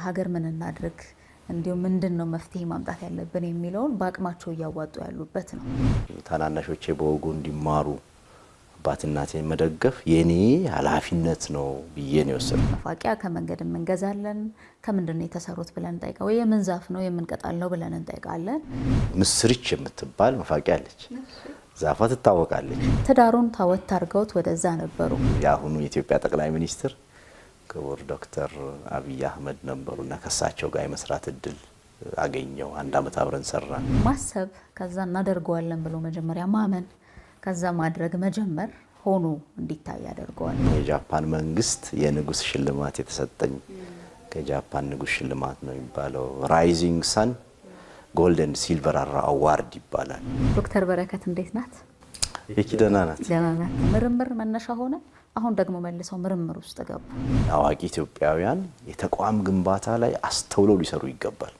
ሀገር ምን እናድርግ እንዲሁ ምንድነው መፍትሄ ማምጣት ያለብን የሚለውን በአቅማቸው እያዋጡ ያሉበት ነው። ታናናሾቼ በወጉ እንዲማሩ አባትናቴን መደገፍ የኔ ኃላፊነት ነው ብዬ ነው የወሰድኩት። መፋቂያ ከመንገድ እንገዛለን። ከምንድነው የተሰሩት ብለን እንጠይቃለን። ወይ የምን ዛፍ ነው የምንቀጣል ነው ብለን እንጠይቃለን። ምስርች የምትባል መፋቂያ አለች። ዛፏ ትታወቃለች። ትዳሩን ታወት አድርገውት ወደዛ ነበሩ። የአሁኑ የኢትዮጵያ ጠቅላይ ሚኒስትር ክቡር ዶክተር አብይ አህመድ ነበሩና ከሳቸው ጋር የመስራት እድል አገኘው። 1 አመት አብረን ሰራን። ማሰብ ከዛ እናደርገዋለን ብሎ መጀመሪያ ማመን ከዛ ማድረግ መጀመር ሆኖ እንዲታይ ያደርገዋል። የጃፓን መንግስት የንጉስ ሽልማት የተሰጠኝ ከጃፓን ንጉስ ሽልማት ነው የሚባለው። ራይዚንግ ሰን ጎልደን ሲልቨር አዋርድ ይባላል። ዶክተር በረከት እንዴት ናት? የኪደና ናት። ምርምር መነሻ ሆነ። አሁን ደግሞ መልሰው ምርምር ውስጥ ገቡ። አዋቂ ኢትዮጵያውያን የተቋም ግንባታ ላይ አስተውለው ሊሰሩ ይገባል።